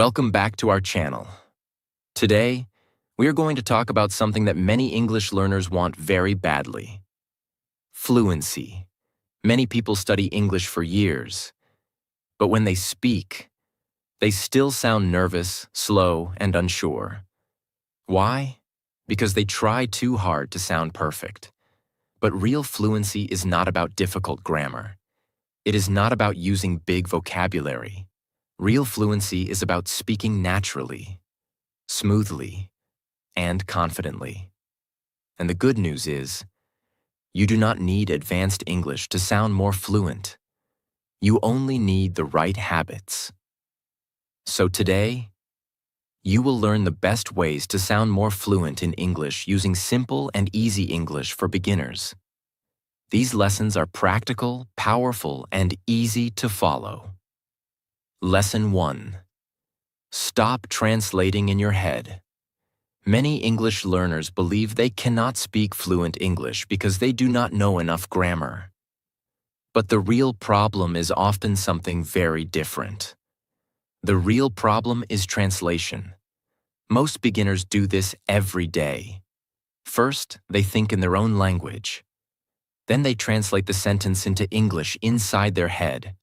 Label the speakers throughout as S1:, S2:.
S1: Welcome back to our channel. Today, we are going to talk about something that many English learners want very badly. Fluency. Many people study English for years, but when they speak, they still sound nervous, slow, and unsure. Why? Because they try too hard to sound perfect. But real fluency is not about difficult grammar. It is not about using big vocabulary. Real fluency is about speaking naturally, smoothly, and confidently. And the good news is, you do not need advanced English to sound more fluent. You only need the right habits. So today, you will learn the best ways to sound more fluent in English using simple and easy English for beginners. These lessons are practical, powerful, and easy to follow. Lesson 1. Stop translating in your head. Many English learners believe they cannot speak fluent English because they do not know enough grammar. But the real problem is often something very different. The real problem is translation. Most beginners do this every day. First, they think in their own language. Then they translate the sentence into English inside their head.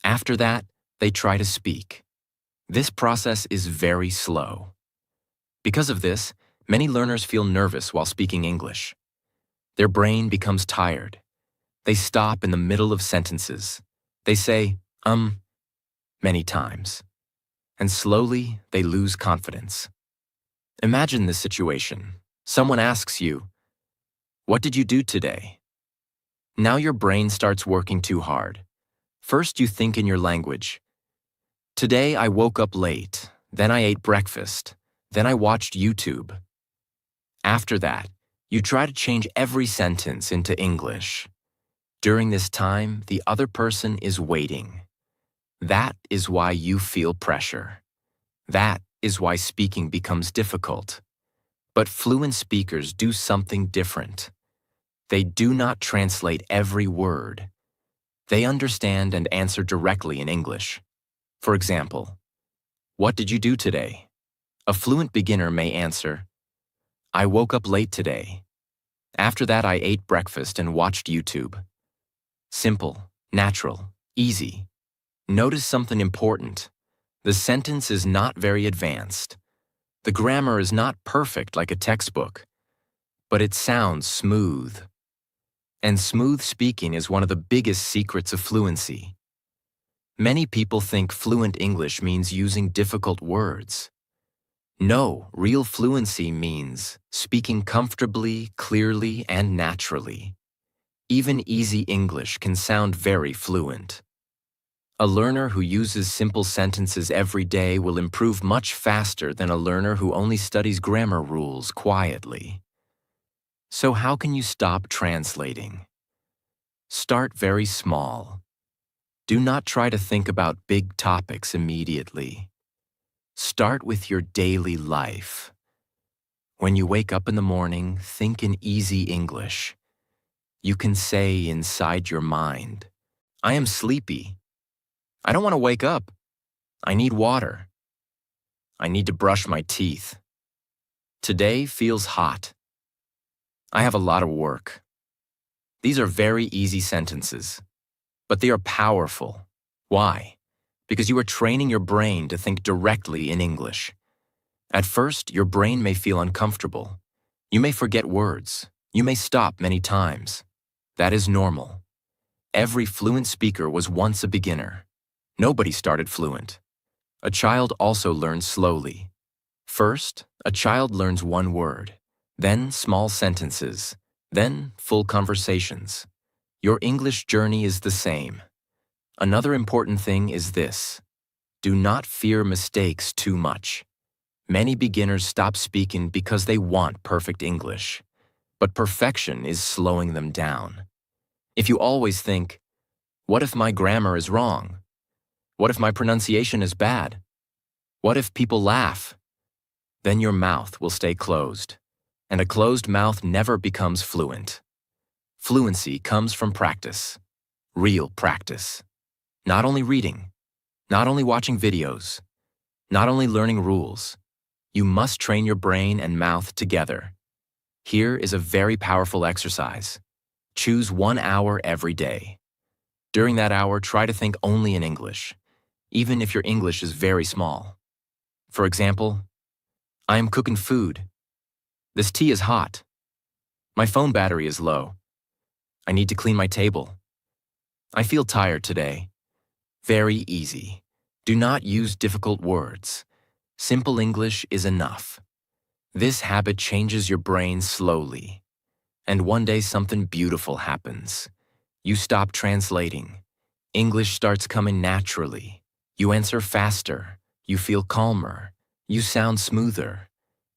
S1: After that, they try to speak. This process is very slow. Because of this, many learners feel nervous while speaking English. Their brain becomes tired. They stop in the middle of sentences. They say, many times. And slowly, they lose confidence. Imagine this situation. Someone asks you, "What did you do today?" Now your brain starts working too hard. First, you think in your language. Today, I woke up late. Then I ate breakfast. Then I watched YouTube. After that, you try to change every sentence into English. During this time, the other person is waiting. That is why you feel pressure. That is why speaking becomes difficult. But fluent speakers do something different. They do not translate every word. They understand and answer directly in English. For example, "What did you do today?" A fluent beginner may answer, "I woke up late today. After that, I ate breakfast and watched YouTube." Simple, natural, easy. Notice something important. The sentence is not very advanced. The grammar is not perfect like a textbook, but it sounds smooth. And smooth speaking is one of the biggest secrets of fluency. Many people think fluent English means using difficult words. No, real fluency means speaking comfortably, clearly, and naturally. Even easy English can sound very fluent. A learner who uses simple sentences every day will improve much faster than a learner who only studies grammar rules quietly. So how can you stop translating? Start very small. Do not try to think about big topics immediately. Start with your daily life. When you wake up in the morning, think in easy English. You can say inside your mind, "I am sleepy. I don't want to wake up. I need water. I need to brush my teeth. Today feels hot. I have a lot of work." These are very easy sentences, but they are powerful. Why? Because you are training your brain to think directly in English. At first, your brain may feel uncomfortable. You may forget words. You may stop many times. That is normal. Every fluent speaker was once a beginner. Nobody started fluent. A child also learns slowly. First, a child learns one word, then small sentences, then full conversations. Your English journey is the same. Another important thing is this. Do not fear mistakes too much. Many beginners stop speaking because they want perfect English, but perfection is slowing them down. If you always think, "What if my grammar is wrong? What if my pronunciation is bad? What if people laugh?" Then your mouth will stay closed, and a closed mouth never becomes fluent. Fluency comes from practice, real practice. Not only reading, not only watching videos, Not only learning rules, you must train your brain and mouth together. Here is a very powerful exercise. Choose 1 hour every day. During that hour, try to think only in English, even if your English is very small. For example, I am cooking food. This tea is hot. My phone battery is low. I need to clean my table. I feel tired today. Very easy. Do not use difficult words. Simple English is enough. This habit changes your brain slowly. And one day something beautiful happens. You stop translating. English starts coming naturally. You answer faster. You feel calmer. You sound smoother.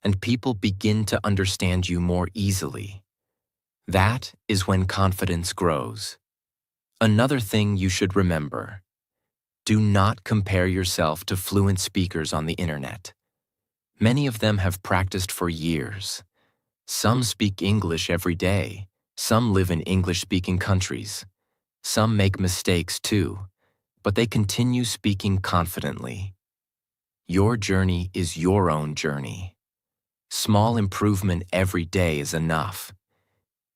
S1: And people begin to understand you more easily. That is when confidence grows. Another thing you should remember: do not compare yourself to fluent speakers on the internet. Many of them have practiced for years. Some speak English every day. Some live in English-speaking countries. Some make mistakes too, but they continue speaking confidently. Your journey is your own journey. Small improvement every day is enough.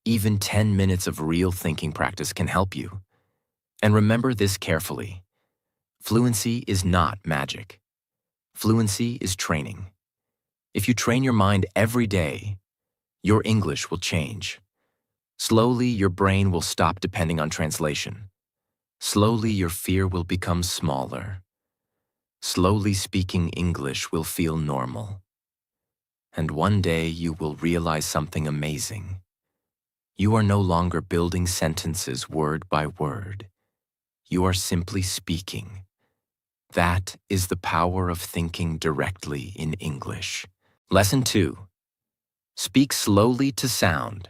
S1: Even 10 minutes of real thinking practice can help you. And remember this carefully. Fluency is not magic. Fluency is training. If you train your mind every day, your English will change. Slowly, your brain will stop depending on translation. Slowly, your fear will become smaller. Slowly, speaking English will feel normal. And one day, you will realize something amazing. You are no longer building sentences word by word. You are simply speaking. That is the power of thinking directly in English. Lesson 2. Speak slowly to sound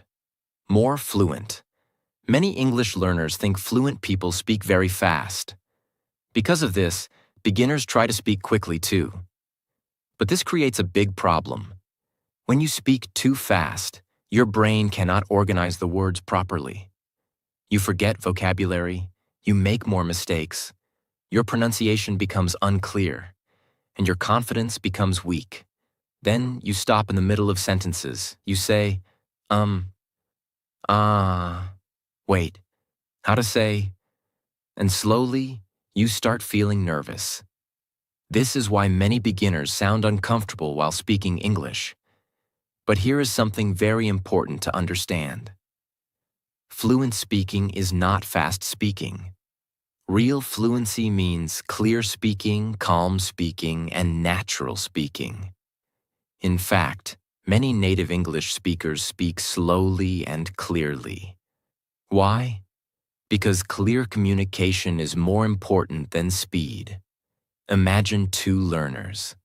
S1: more fluent. Many English learners think fluent people speak very fast. Because of this, beginners try to speak quickly too. But this creates a big problem. When you speak too fast, your brain cannot organize the words properly. You forget vocabulary, you make more mistakes, your pronunciation becomes unclear, and your confidence becomes weak. Then you stop in the middle of sentences. You say, wait, how to say, and slowly you start feeling nervous. This is why many beginners sound uncomfortable while speaking English. But here is something very important to understand. Fluent speaking is not fast speaking. Real fluency means clear speaking, calm speaking, and natural speaking. In fact, many native English speakers speak slowly and clearly. Why? Because clear communication is more important than speed. Imagine 2 learners.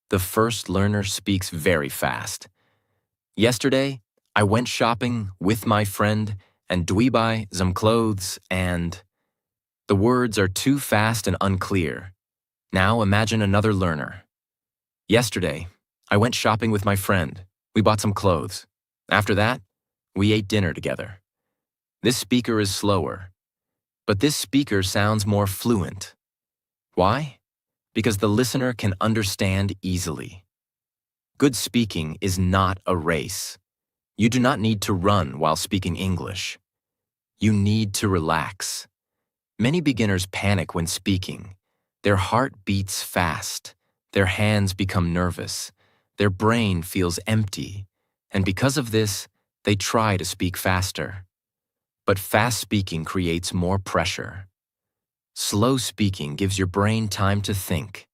S1: The first learner speaks very fast. Yesterday, I went shopping with my friend and dwi buy some clothes and... The words are too fast and unclear. Now imagine another learner. Yesterday, I went shopping with my friend. We bought some clothes. After that, we ate dinner together. This speaker is slower, but this speaker sounds more fluent. Why? Because the listener can understand easily. Good speaking is not a race. You do not need to run while speaking English. You need to relax. Many beginners panic when speaking. Their heart beats fast. Their hands become nervous. Their brain feels empty. And because of this, they try to speak faster. But fast speaking creates more pressure. Slow speaking gives your brain time to think.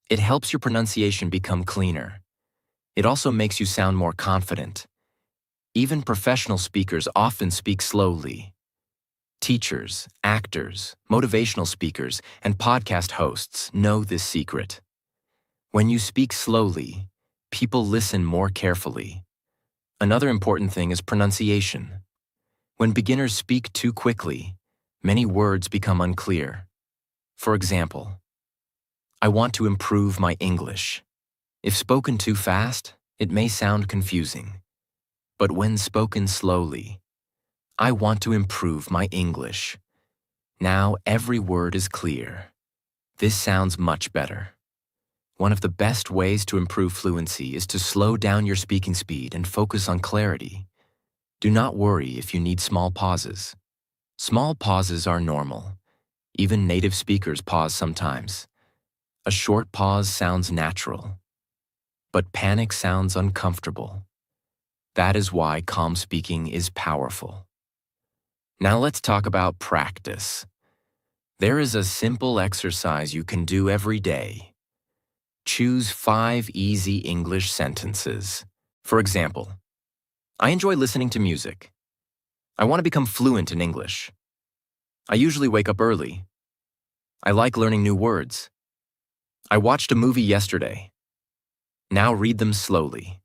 S1: It helps your pronunciation become cleaner. It also makes you sound more confident. Even professional speakers often speak slowly. Teachers, actors, motivational speakers, and podcast hosts know this secret. When you speak slowly, people listen more carefully. Another important thing is pronunciation. When beginners speak too quickly, many words become unclear. For example, I want to improve my English. If spoken too fast, it may sound confusing. But when spoken slowly, I want to improve my English. Now every word is clear. This sounds much better. One of the best ways to improve fluency is to slow down your speaking speed and focus on clarity. Do not worry if you need small pauses. Small pauses are normal. Even native speakers pause sometimes. A short pause sounds natural, but panic sounds uncomfortable. That is why calm speaking is powerful. Now let's talk about practice. There is a simple exercise you can do every day. Choose 5 easy English sentences. For example, I enjoy listening to music. I want to become fluent in English. I usually wake up early. I like learning new words. I watched a movie yesterday. Now read them slowly.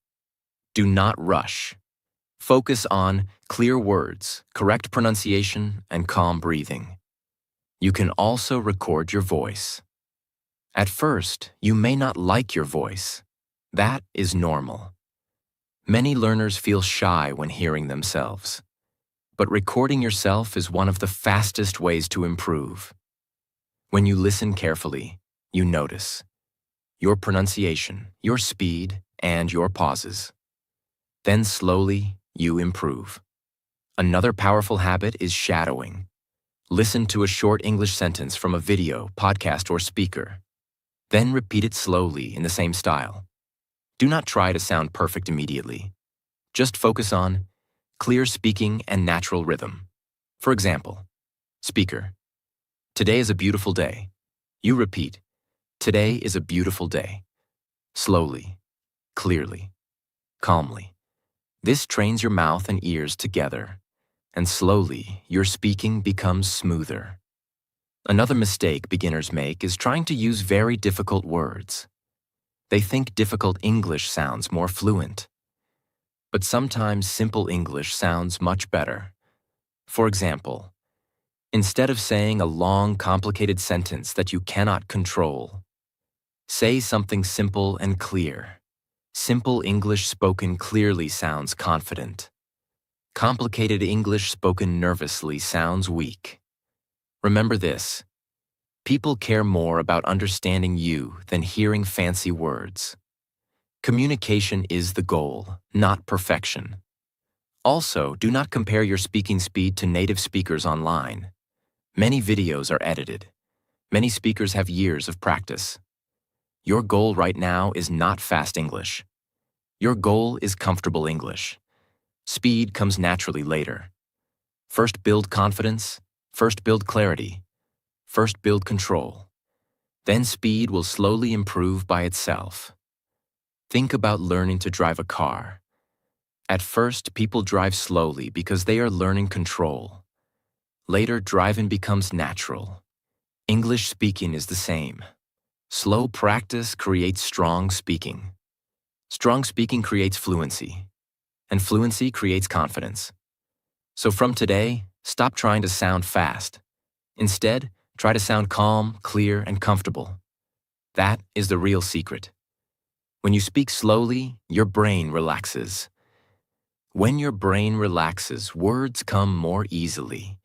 S1: Do not rush. Focus on clear words, correct pronunciation, and calm breathing. You can also record your voice. At first, you may not like your voice. That is normal. Many learners feel shy when hearing themselves. But recording yourself is one of the fastest ways to improve. When you listen carefully, you notice your pronunciation, your speed, and your pauses. Then slowly, you improve. Another powerful habit is shadowing. Listen to a short English sentence from a video, podcast, or speaker. Then repeat it slowly in the same style. Do not try to sound perfect immediately. Just focus on clear speaking and natural rhythm. For example, speaker, today is a beautiful day. You repeat, today is a beautiful day. Slowly, clearly, calmly. This trains your mouth and ears together, and slowly your speaking becomes smoother. Another mistake beginners make is trying to use very difficult words. They think difficult English sounds more fluent. But sometimes simple English sounds much better. For example, instead of saying a long, complicated sentence that you cannot control, say something simple and clear. Simple English spoken clearly sounds confident. Complicated English spoken nervously sounds weak. Remember this: people care more about understanding you than hearing fancy words. Communication is the goal, not perfection. Also, do not compare your speaking speed to native speakers online. Many videos are edited. Many speakers have years of practice. Your goal right now is not fast English. Your goal is comfortable English. Speed comes naturally later. First build confidence, first build clarity, first build control. Then speed will slowly improve by itself. Think about learning to drive a car. At first, people drive slowly because they are learning control. Later, driving becomes natural. English speaking is the same. Slow practice creates strong speaking. Strong speaking creates fluency, and fluency creates confidence. So from today, stop trying to sound fast. Instead, try to sound calm, clear, and comfortable. That is the real secret. When you speak slowly, your brain relaxes. When your brain relaxes, words come more easily.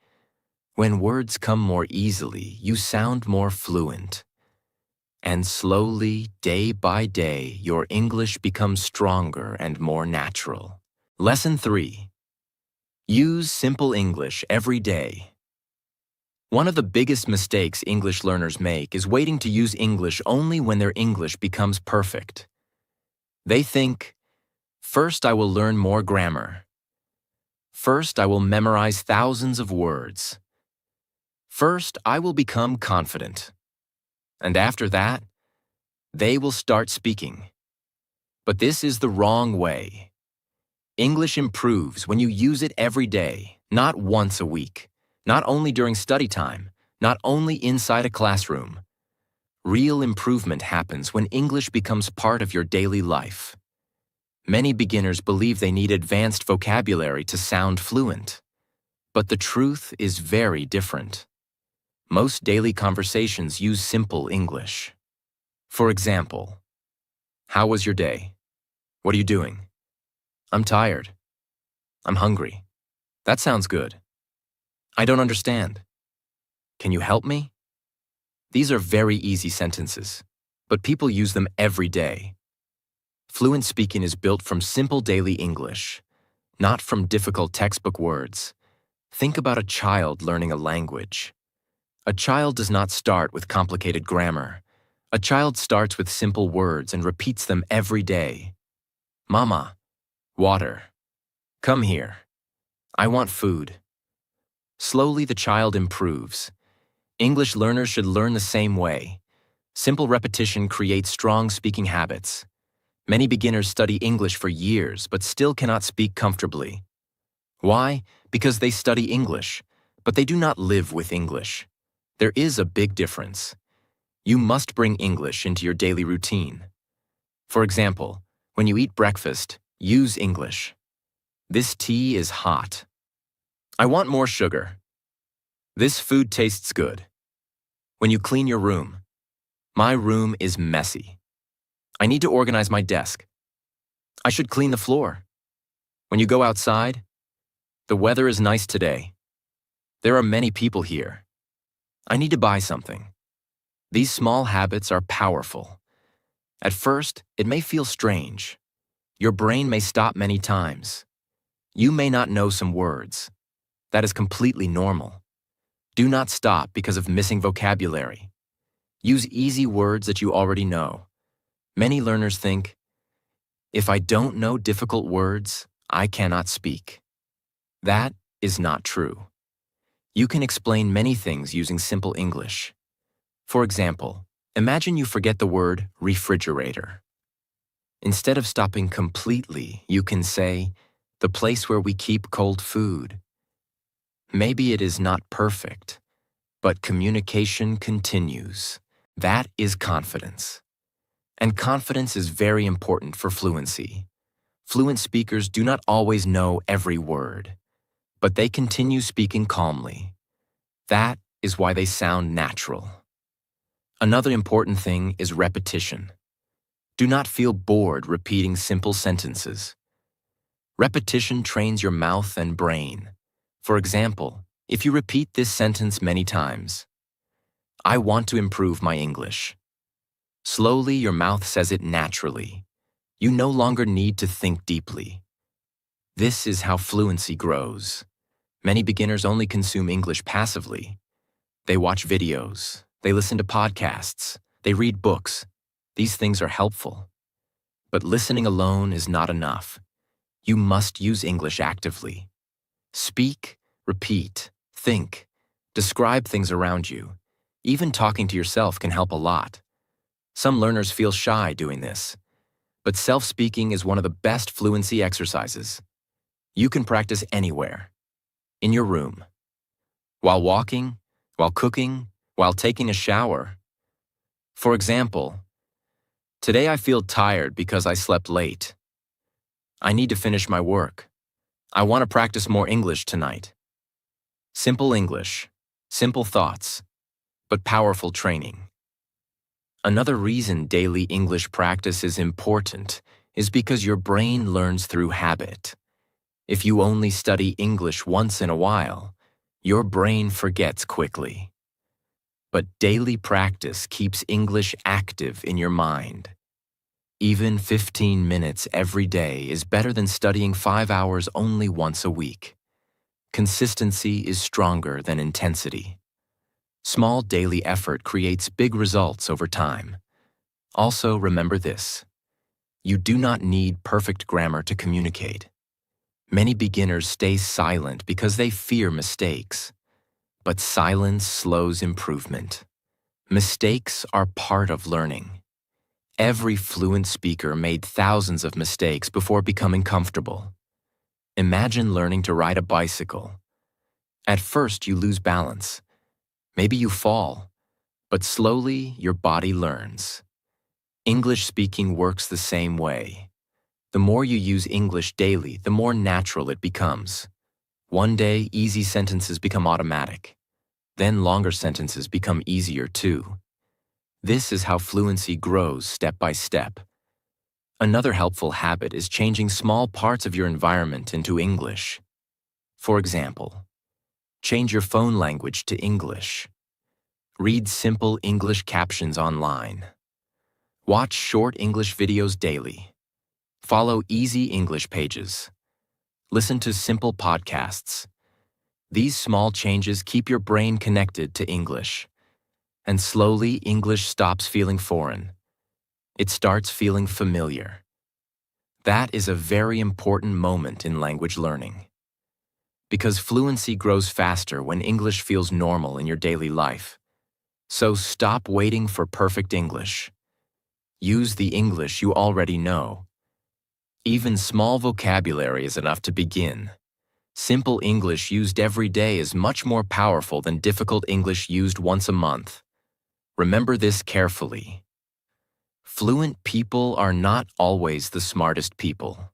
S1: When words come more easily, you sound more fluent. And slowly, day by day, your English becomes stronger and more natural. Lesson 3. Use simple English every day. One of the biggest mistakes English learners make is waiting to use English only when their English becomes perfect. They think, first I will learn more grammar. First I will memorize thousands of words. First I will become confident. And after that, they will start speaking. But this is the wrong way. English improves when you use it every day, not once a week, not only during study time, not only inside a classroom. Real improvement happens when English becomes part of your daily life. Many beginners believe they need advanced vocabulary to sound fluent. But the truth is very different. Most daily conversations use simple English. For example, how was your day? What are you doing? I'm tired. I'm hungry. That sounds good. I don't understand. Can you help me? These are very easy sentences. but people use them every day. Fluent speaking is built from simple daily English, not from difficult textbook words. Think about a child learning a language. A child does not start with complicated grammar. A child starts with simple words and repeats them every day. Mama, water. Come here. I want food. Slowly, the child improves. English learners should learn the same way. Simple repetition creates strong speaking habits. Many beginners study English for years but still cannot speak comfortably. Why? Because they study English, but they do not live with English. There is a big difference. You must bring English into your daily routine. For example, when you eat breakfast, use English. This tea is hot. I want more sugar. This food tastes good. When you clean your room, my room is messy. I need to organize my desk. I should clean the floor. When you go outside, the weather is nice today. There are many people here. I need to buy something. These small habits are powerful. At first, it may feel strange. Your brain may stop many times. You may not know some words. That is completely normal. Do not stop because of missing vocabulary. Use easy words that you already know. Many learners think, if I don't know difficult words, I cannot speak. That is not true. You can explain many things using simple English. For example, imagine you forget the word refrigerator. Instead of stopping completely, you can say, the place where we keep cold food. Maybe it is not perfect, but communication continues. That is confidence. And confidence is very important for fluency. Fluent speakers do not always know every word, but they continue speaking calmly. That is why they sound natural. Another important thing is repetition. Do not feel bored repeating simple sentences. Repetition trains your mouth and brain. For example, if you repeat this sentence many times, I want to improve my English. Slowly, your mouth says it naturally. You no longer need to think deeply. This is how fluency grows. Many beginners only consume English passively. They watch videos, they listen to podcasts, they read books. These things are helpful. But listening alone is not enough. You must use English actively. Speak, repeat, think, describe things around you. Even talking to yourself can help a lot. Some learners feel shy doing this, but self-speaking is one of the best fluency exercises. You can practice anywhere. In your room, while walking, while cooking, while taking a shower. For example, today I feel tired because I slept late. I need to finish my work. I want to practice more English tonight. Simple English, simple thoughts, but powerful training. Another reason daily English practice is important is because your brain learns through habit. If you only study English once in a while, your brain forgets quickly. But daily practice keeps English active in your mind. Even 15 minutes every day is better than studying 5 hours only once a week. Consistency is stronger than intensity. Small daily effort creates big results over time. Also, remember this: you do not need perfect grammar to communicate. Many beginners stay silent because they fear mistakes. But silence slows improvement. Mistakes are part of learning. Every fluent speaker made thousands of mistakes before becoming comfortable. Imagine learning to ride a bicycle. At first, you lose balance. Maybe you fall, but slowly your body learns. English speaking works the same way. The more you use English daily, the more natural it becomes. One day, easy sentences become automatic. Then longer sentences become easier too. This is how fluency grows step by step. Another helpful habit is changing small parts of your environment into English. For example, change your phone language to English. Read simple English captions online. Watch short English videos daily. Follow easy English pages. Listen to simple podcasts. These small changes keep your brain connected to English. And slowly, English stops feeling foreign. It starts feeling familiar. That is a very important moment in language learning. Because fluency grows faster when English feels normal in your daily life. So stop waiting for perfect English. Use the English you already know. Even small vocabulary is enough to begin. Simple English used every day is much more powerful than difficult English used once a month. Remember this carefully. Fluent people are not always the smartest people.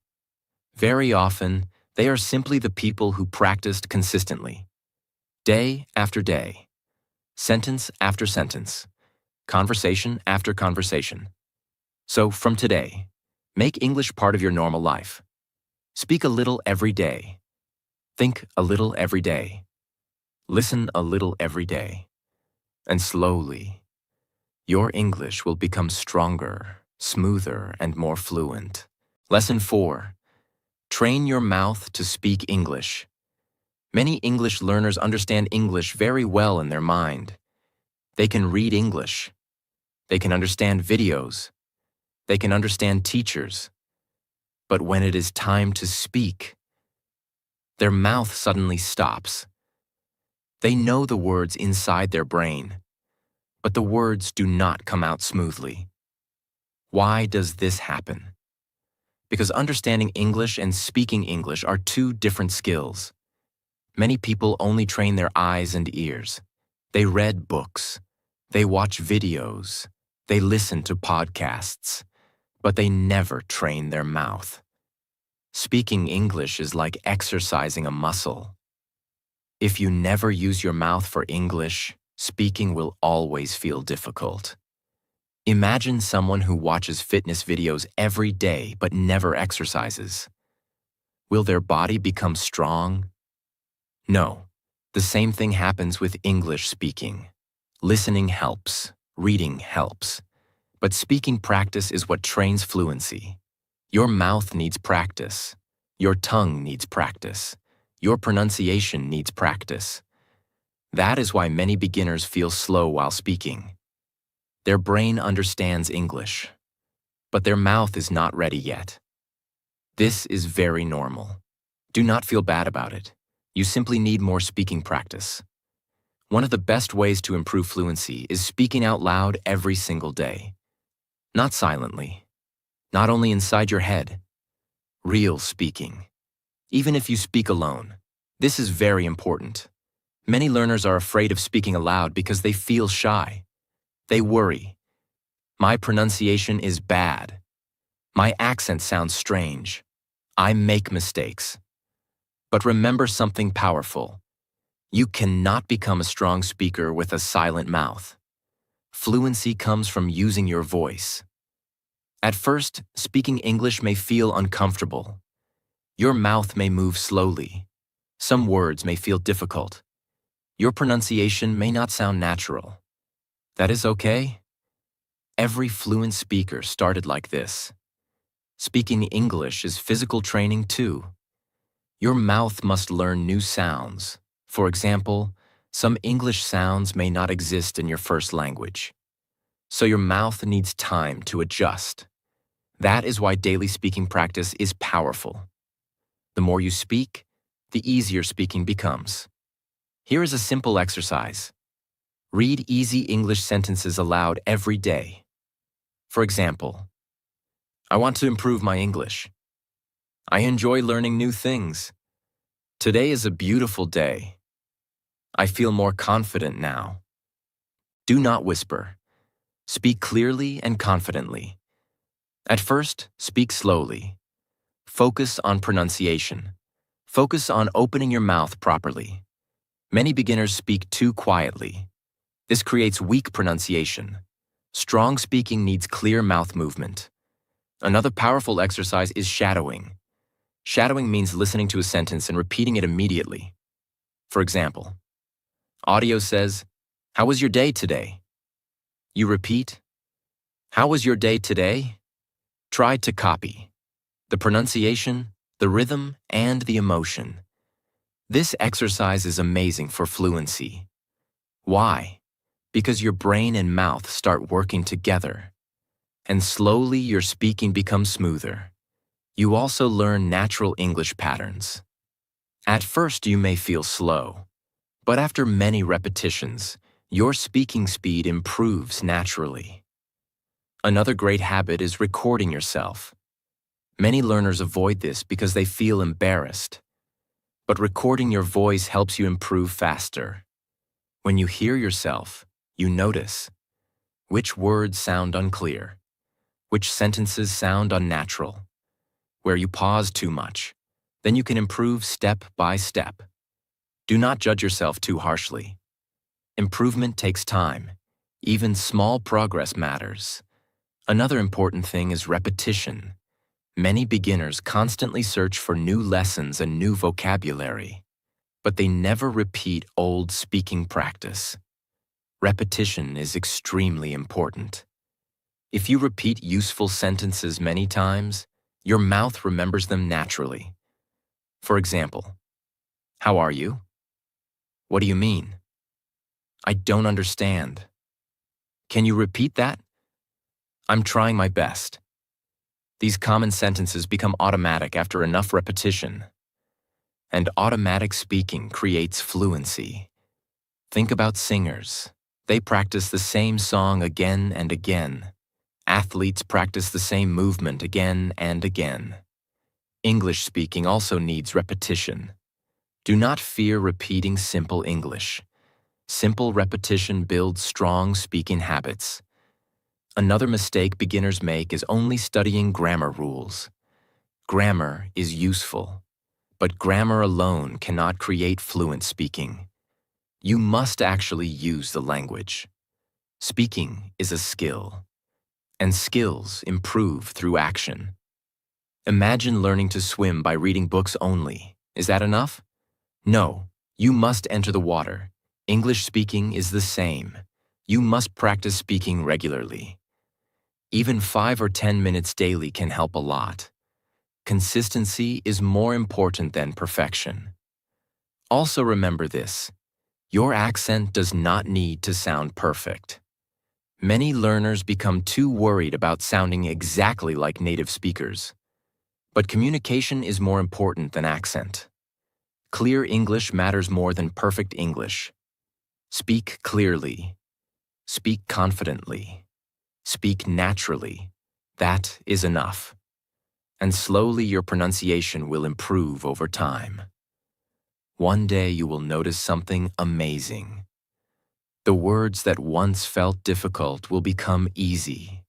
S1: Very often, they are simply the people who practiced consistently. Day after day. Sentence after sentence. Conversation after conversation. So from today, make English part of your normal life. Speak a little every day. Think a little every day. Listen a little every day. And slowly, your English will become stronger, smoother, and more fluent. Lesson 4. Train your mouth to speak English. Many English learners understand English very well in their mind. They can read English. They can understand videos. They can understand teachers. But when it is time to speak, their mouth suddenly stops. They know the words inside their brain, but the words do not come out smoothly. Why does this happen? Because understanding English and speaking English are two different skills. Many people only train their eyes and ears. They read books. They watch videos. They listen to podcasts. But they never train their mouth. Speaking English is like exercising a muscle. If you never use your mouth for English, speaking will always feel difficult. Imagine someone who watches fitness videos every day but never exercises. Will their body become strong? No. The same thing happens with English speaking. Listening helps. Reading helps. But speaking practice is what trains fluency. Your mouth needs practice. Your tongue needs practice. Your pronunciation needs practice. That is why many beginners feel slow while speaking. Their brain understands English, but their mouth is not ready yet. This is very normal. Do not feel bad about it. You simply need more speaking practice. One of the best ways to improve fluency is speaking out loud every single day. Not silently. Not only inside your head. Real speaking. Even if you speak alone. This is very important. Many learners are afraid of speaking aloud because they feel shy. They worry. My pronunciation is bad. My accent sounds strange. I make mistakes. But remember something powerful. You cannot become a strong speaker with a silent mouth. Fluency comes from using your voice. At first, speaking English may feel uncomfortable. Your mouth may move slowly. Some words may feel difficult. Your pronunciation may not sound natural. That is okay. Every fluent speaker started like this. Speaking English is physical training too. Your mouth must learn new sounds. For example, some English sounds may not exist in your first language. So your mouth needs time to adjust. That is why daily speaking practice is powerful. The more you speak, the easier speaking becomes. Here is a simple exercise. Read easy English sentences aloud every day. For example, I want to improve my English. I enjoy learning new things. Today is a beautiful day. I feel more confident now. Do not whisper. Speak clearly and confidently. At first, speak slowly. Focus on pronunciation. Focus on opening your mouth properly. Many beginners speak too quietly. This creates weak pronunciation. Strong speaking needs clear mouth movement. Another powerful exercise is shadowing. Shadowing means listening to a sentence and repeating it immediately. For example, audio says, "How was your day today?" You repeat, How was your day today? Try to copy the pronunciation, the rhythm, and the emotion. This exercise is amazing for fluency. Why? Because your brain and mouth start working together, and slowly your speaking becomes smoother. You also learn natural English patterns. At first you may feel slow, but after many repetitions, your speaking speed improves naturally. Another great habit is recording yourself. Many learners avoid this because they feel embarrassed. But recording your voice helps you improve faster. When you hear yourself, you notice which words sound unclear, which sentences sound unnatural, where you pause too much. Then you can improve step by step. Do not judge yourself too harshly. Improvement takes time. Even small progress matters. Another important thing is repetition. Many beginners constantly search for new lessons and new vocabulary, but they never repeat old speaking practice. Repetition is extremely important. If you repeat useful sentences many times, your mouth remembers them naturally. For example, how are you? What do you mean? I don't understand. Can you repeat that? I'm trying my best. These common sentences become automatic after enough repetition. And automatic speaking creates fluency. Think about singers. They practice the same song again and again. Athletes practice the same movement again and again. English speaking also needs repetition. Do not fear repeating simple English. Simple repetition builds strong speaking habits. Another mistake beginners make is only studying grammar rules. Grammar is useful, but grammar alone cannot create fluent speaking. You must actually use the language. Speaking is a skill, and skills improve through action. Imagine learning to swim by reading books only. Is that enough? No, you must enter the water. English speaking is the same. You must practice speaking regularly. Even 5 or 10 minutes daily can help a lot. Consistency is more important than perfection. Also remember this: your accent does not need to sound perfect. Many learners become too worried about sounding exactly like native speakers. But communication is more important than accent. Clear English matters more than perfect English. Speak clearly. Speak confidently. Speak naturally. That is enough. And slowly your pronunciation will improve over time. One day you will notice something amazing. The words that once felt difficult will become easy.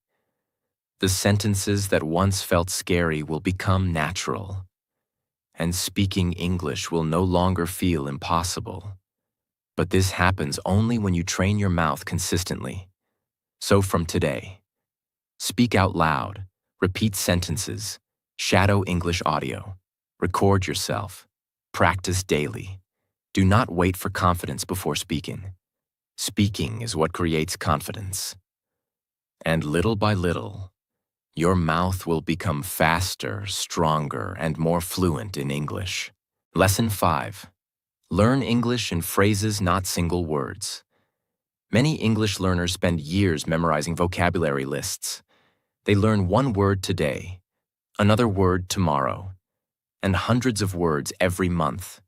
S1: The sentences that once felt scary will become natural. And speaking English will no longer feel impossible. But this happens only when you train your mouth consistently. So from today, speak out loud, repeat sentences, shadow English audio, record yourself, practice daily. Do not wait for confidence before speaking. Speaking is what creates confidence. And little by little, your mouth will become faster, stronger, and more fluent in English. Lesson 5. Learn English in phrases, not single words. Many English learners spend years memorizing vocabulary lists. They learn one word today, another word tomorrow, and hundreds of words every month.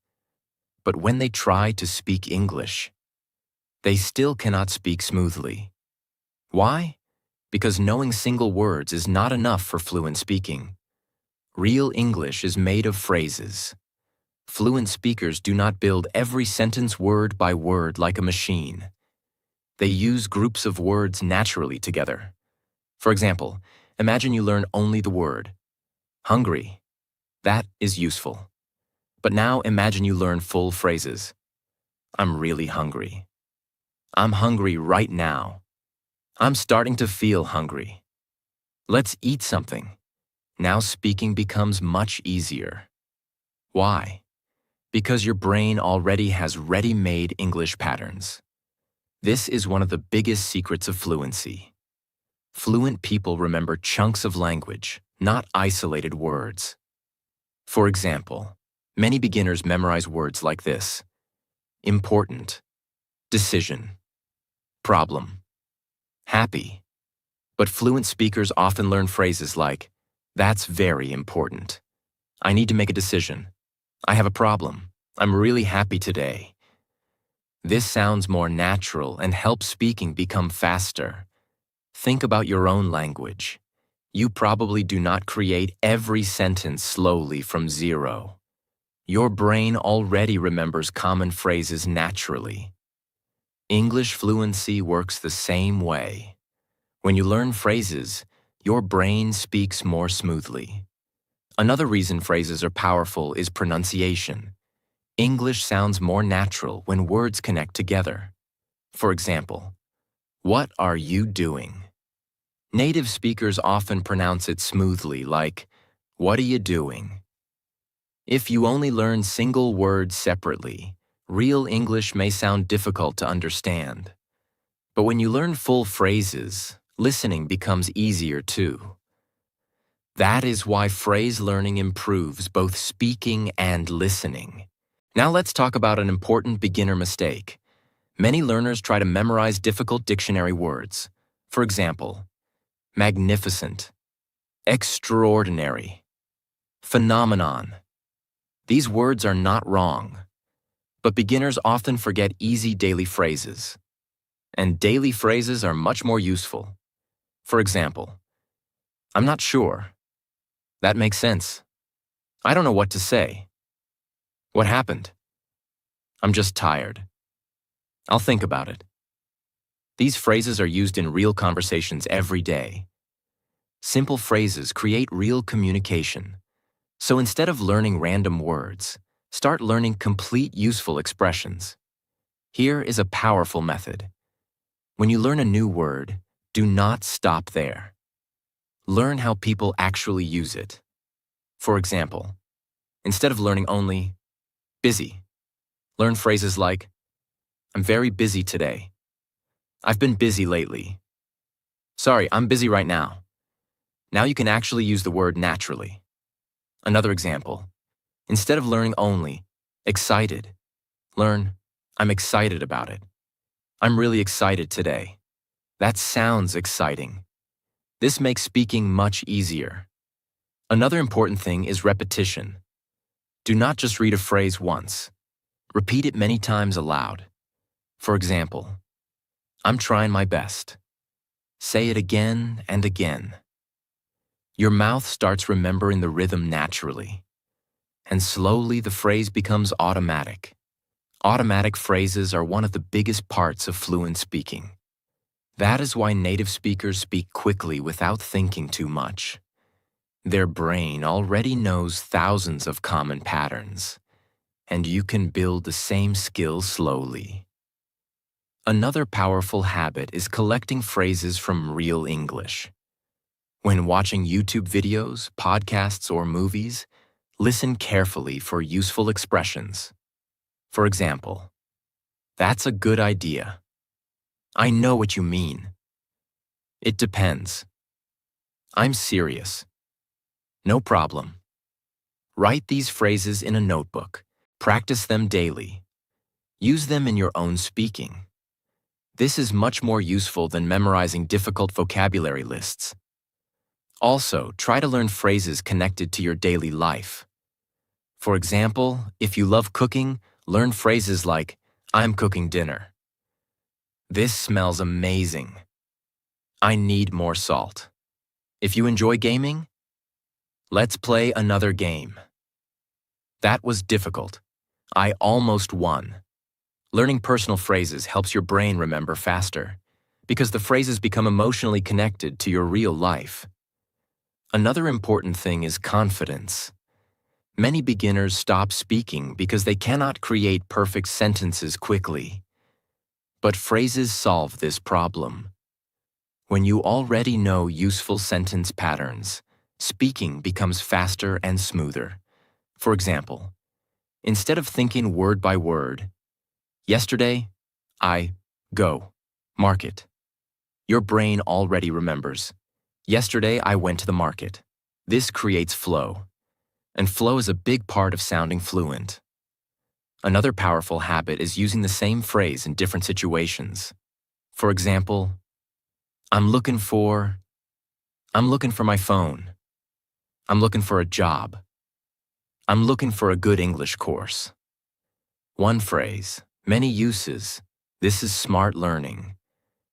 S1: But when they try to speak English, they still cannot speak smoothly. Why? Because knowing single words is not enough for fluent speaking. Real English is made of phrases. Fluent speakers do not build every sentence word by word like a machine. They use groups of words naturally together. For example, imagine you learn only the word hungry. That is useful. But now imagine you learn full phrases. I'm really hungry. I'm hungry right now. I'm starting to feel hungry. Let's eat something. Now speaking becomes much easier. Why? Because your brain already has ready-made English patterns. This is one of the biggest secrets of fluency. Fluent people remember chunks of language, not isolated words. For example, many beginners memorize words like this: important, decision, problem, happy. But fluent speakers often learn phrases like, that's very important. I need to make a decision. I have a problem. I'm really happy today. This sounds more natural and helps speaking become faster. Think about your own language. You probably do not create every sentence slowly from zero. Your brain already remembers common phrases naturally. English fluency works the same way. When you learn phrases, your brain speaks more smoothly. Another reason phrases are powerful is pronunciation. English sounds more natural when words connect together. For example, what are you doing? Native speakers often pronounce it smoothly, like, what are you doing? If you only learn single words separately, real English may sound difficult to understand. But when you learn full phrases, listening becomes easier too. That is why phrase learning improves both speaking and listening. Now let's talk about an important beginner mistake. Many learners try to memorize difficult dictionary words. For example, magnificent, extraordinary, phenomenon. These words are not wrong, but beginners often forget easy daily phrases. And daily phrases are much more useful. For example, I'm not sure. That makes sense. I don't know what to say. What happened? I'm just tired. I'll think about it. These phrases are used in real conversations every day. Simple phrases create real communication. So instead of learning random words, start learning complete useful expressions. Here is a powerful method. When you learn a new word, do not stop there. Learn how people actually use it. For example, instead of learning only busy, learn phrases like, I'm very busy today. I've been busy lately. Sorry, I'm busy right now. Now you can actually use the word naturally. Another example, instead of learning only excited, learn, I'm excited about it. I'm really excited today. That sounds exciting. This makes speaking much easier. Another important thing is repetition. Do not just read a phrase once. Repeat it many times aloud. For example, I'm trying my best. Say it again and again. Your mouth starts remembering the rhythm naturally, and slowly the phrase becomes automatic. Automatic phrases are one of the biggest parts of fluent speaking. That is why native speakers speak quickly without thinking too much. Their brain already knows thousands of common patterns, and you can build the same skill slowly. Another powerful habit is collecting phrases from real English. When watching YouTube videos, podcasts, or movies, listen carefully for useful expressions. For example, that's a good idea. I know what you mean. It depends. I'm serious. No problem. Write these phrases in a notebook. Practice them daily. Use them in your own speaking. This is much more useful than memorizing difficult vocabulary lists. Also, try to learn phrases connected to your daily life. For example, if you love cooking, learn phrases like, I'm cooking dinner. This smells amazing. I need more salt. If you enjoy gaming, let's play another game. That was difficult. I almost won. Learning personal phrases helps your brain remember faster, because the phrases become emotionally connected to your real life. Another important thing is confidence. Many beginners stop speaking because they cannot create perfect sentences quickly. But phrases solve this problem. When you already know useful sentence patterns, speaking becomes faster and smoother. For example, instead of thinking word by word, yesterday, I go market. Your brain already remembers. Yesterday, I went to the market. This creates flow. And flow is a big part of sounding fluent. Another powerful habit is using the same phrase in different situations. For example, I'm looking for my phone. I'm looking for a job. I'm looking for a good English course. One phrase, many uses. This is smart learning.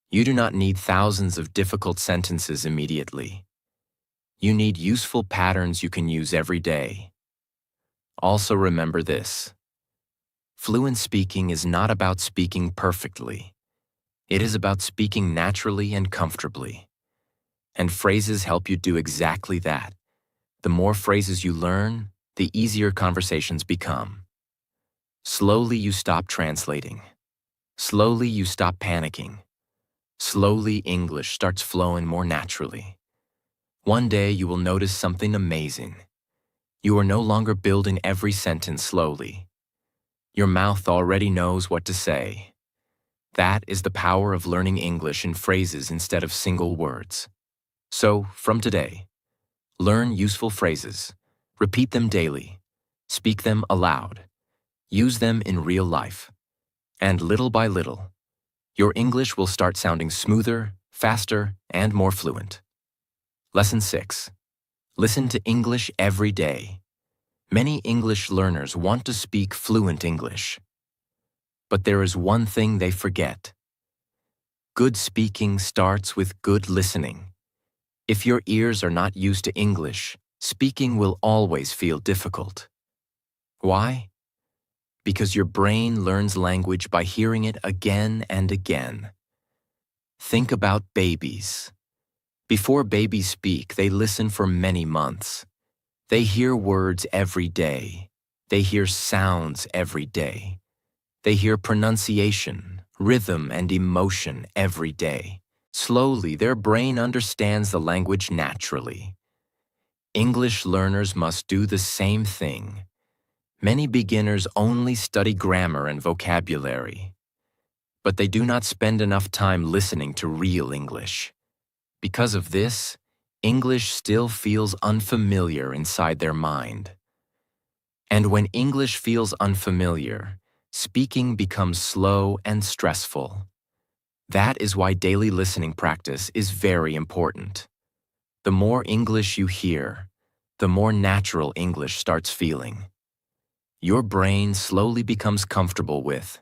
S1: You do not need thousands of difficult sentences immediately. You need useful patterns you can use every day. Also remember this. Fluent speaking is not about speaking perfectly. It is about speaking naturally and comfortably. And phrases help you do exactly that. The more phrases you learn, the easier conversations become. Slowly you stop translating. Slowly you stop panicking. Slowly English starts flowing more naturally. One day you will notice something amazing. You are no longer building every sentence slowly. Your mouth already knows what to say. That is the power of learning English in phrases instead of single words. So, from today, learn useful phrases, repeat them daily, speak them aloud, use them in real life, and little by little, your English will start sounding smoother, faster, and more fluent. Lesson 6. Listen to English every day. Many English learners want to speak fluent English. But there is one thing they forget. Good speaking starts with good listening. If your ears are not used to English, speaking will always feel difficult. Why? Because your brain learns language by hearing it again and again. Think about babies. Before babies speak, they listen for many months. They hear words every day. They hear sounds every day. They hear pronunciation, rhythm, and emotion every day. Slowly, their brain understands the language naturally. English learners must do the same thing. Many beginners only study grammar and vocabulary, but they do not spend enough time listening to real English. Because of this, English still feels unfamiliar inside their mind. And when English feels unfamiliar, speaking becomes slow and stressful. That is why daily listening practice is very important. The more English you hear, the more natural English starts feeling. Your brain slowly becomes comfortable with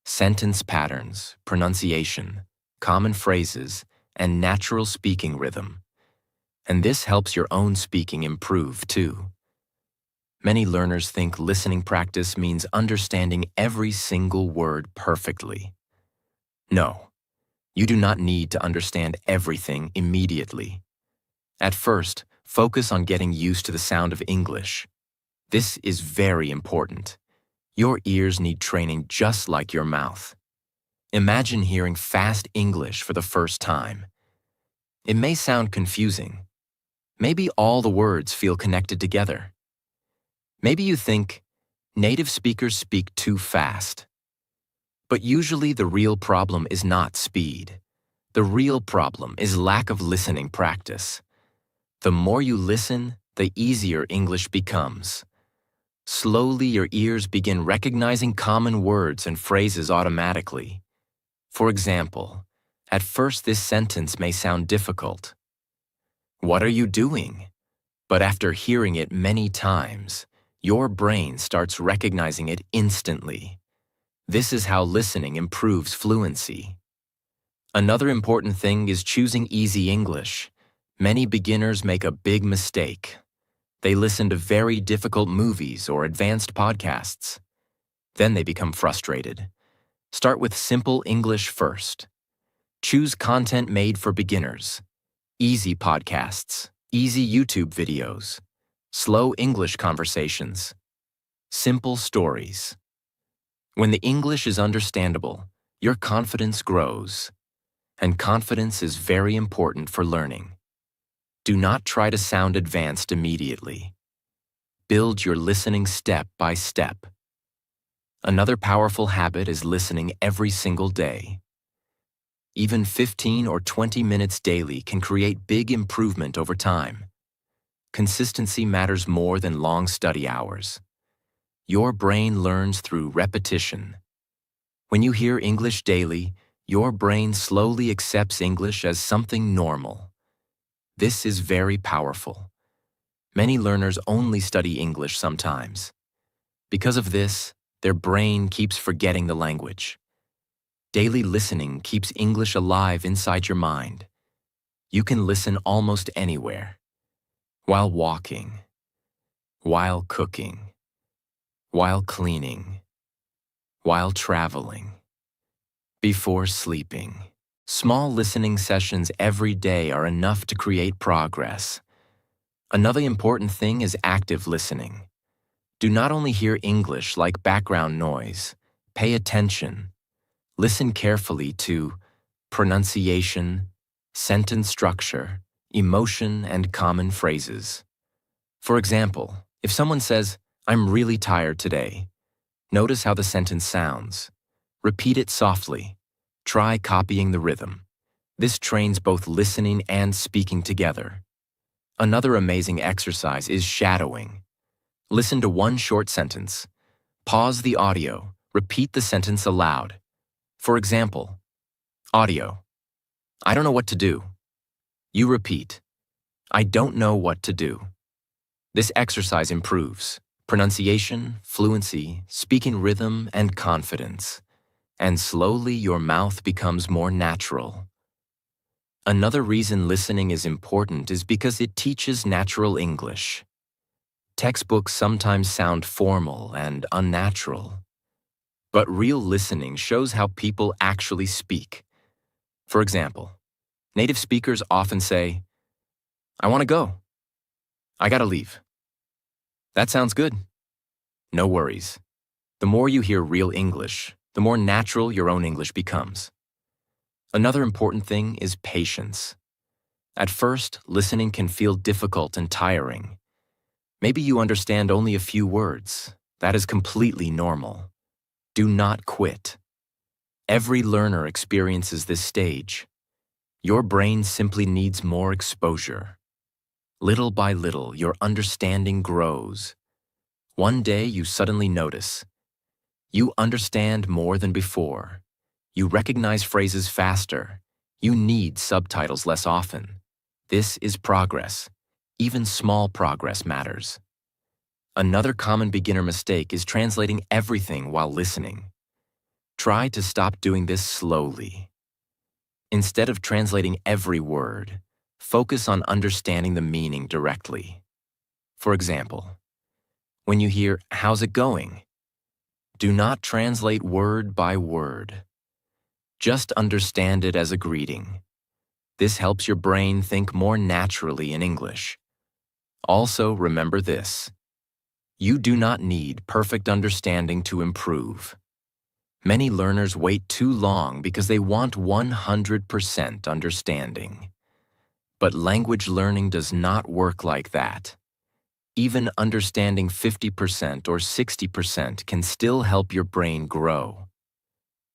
S1: sentence patterns, pronunciation, common phrases, and natural speaking rhythm. And this helps your own speaking improve too. Many learners think listening practice means understanding every single word perfectly. No, you do not need to understand everything immediately. At first, focus on getting used to the sound of English. This is very important. Your ears need training just like your mouth. Imagine hearing fast English for the first time. It may sound confusing. Maybe all the words feel connected together. Maybe you think, native speakers speak too fast. But usually the real problem is not speed. The real problem is lack of listening practice. The more you listen, the easier English becomes. Slowly your ears begin recognizing common words and phrases automatically. For example, at first this sentence may sound difficult. What are you doing? But after hearing it many times, your brain starts recognizing it instantly. This is how listening improves fluency. Another important thing is choosing easy English. Many beginners make a big mistake. They listen to very difficult movies or advanced podcasts. Then they become frustrated. Start with simple English first. Choose content made for beginners. Easy podcasts, easy YouTube videos, slow English conversations, simple stories. When the English is understandable, your confidence grows. And confidence is very important for learning. Do not try to sound advanced immediately. Build your listening step by step. Another powerful habit is listening every single day. Even 15 or 20 minutes daily can create big improvement over time. Consistency matters more than long study hours. Your brain learns through repetition. When you hear English daily, your brain slowly accepts English as something normal. This is very powerful. Many learners only study English sometimes. Because of this, their brain keeps forgetting the language. Daily listening keeps English alive inside your mind. You can listen almost anywhere. While walking, while cooking, while cleaning, while traveling, before sleeping. Small listening sessions every day are enough to create progress. Another important thing is active listening. Do not only hear English like background noise. Pay attention. Listen carefully to pronunciation, sentence structure, emotion, and common phrases. For example, if someone says, "I'm really tired today," notice how the sentence sounds. Repeat it softly. Try copying the rhythm. This trains both listening and speaking together. Another amazing exercise is shadowing. Listen to one short sentence. Pause the audio. Repeat the sentence aloud. For example, audio. I don't know what to do. You repeat. I don't know what to do. This exercise improves pronunciation, fluency, speaking rhythm, and confidence. And slowly your mouth becomes more natural. Another reason listening is important is because it teaches natural English. Textbooks sometimes sound formal and unnatural. But real listening shows how people actually speak. For example, native speakers often say, "I want to go. I gotta leave." That sounds good. No worries. The more you hear real English, the more natural your own English becomes. Another important thing is patience. At first, listening can feel difficult and tiring. Maybe you understand only a few words. That is completely normal. Do not quit. Every learner experiences this stage. Your brain simply needs more exposure. Little by little, your understanding grows. One day, you suddenly notice. You understand more than before. You recognize phrases faster. You need subtitles less often. This is progress. Even small progress matters. Another common beginner mistake is translating everything while listening. Try to stop doing this slowly. Instead of translating every word, focus on understanding the meaning directly. For example, when you hear, "How's it going?" do not translate word by word. Just understand it as a greeting. This helps your brain think more naturally in English. Also, remember this. You do not need perfect understanding to improve. Many learners wait too long because they want 100% understanding. But language learning does not work like that. Even understanding 50% or 60% can still help your brain grow.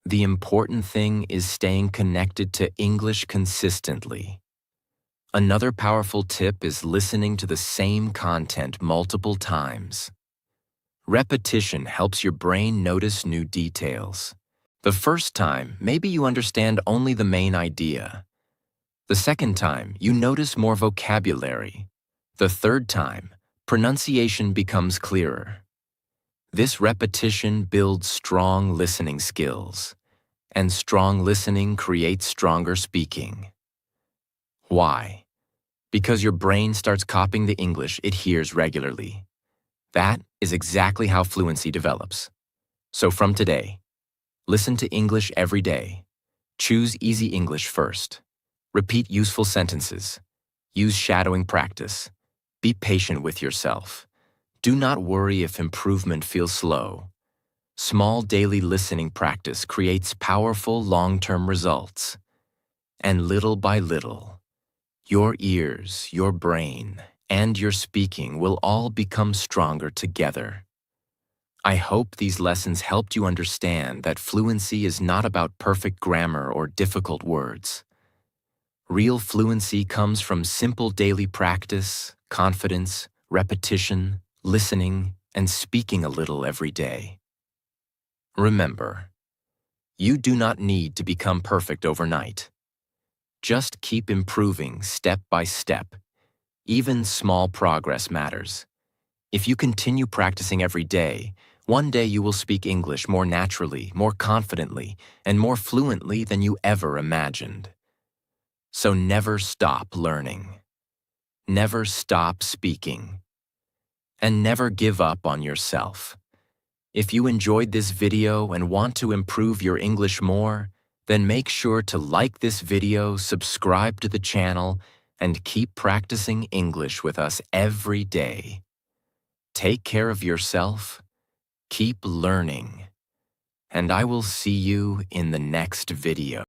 S1: The important thing is staying connected to English consistently. Another powerful tip is listening to the same content multiple times. Repetition helps your brain notice new details. The first time, maybe you understand only the main idea. The second time, you notice more vocabulary. The third time, pronunciation becomes clearer. This repetition builds strong listening skills, and strong listening creates stronger speaking. Why? Because your brain starts copying the English it hears regularly. That is exactly how fluency develops. So from today, listen to English every day. Choose easy English first. Repeat useful sentences. Use shadowing practice. Be patient with yourself. Do not worry if improvement feels slow. Small daily listening practice creates powerful long-term results. And little by little, your ears, your brain, and your speaking will all become stronger together. I hope these lessons helped you understand that fluency is not about perfect grammar or difficult words. Real fluency comes from simple daily practice, confidence, repetition, listening, and speaking a little every day. Remember, you do not need to become perfect overnight. Just keep improving step by step. Even small progress matters. If you continue practicing every day, one day you will speak English more naturally, more confidently, and more fluently than you ever imagined. So never stop learning. Never stop speaking. And never give up on yourself. If you enjoyed this video and want to improve your English more, then make sure to like this video, subscribe to the channel, and keep practicing English with us every day. Take care of yourself, keep learning, and I will see you in the next video.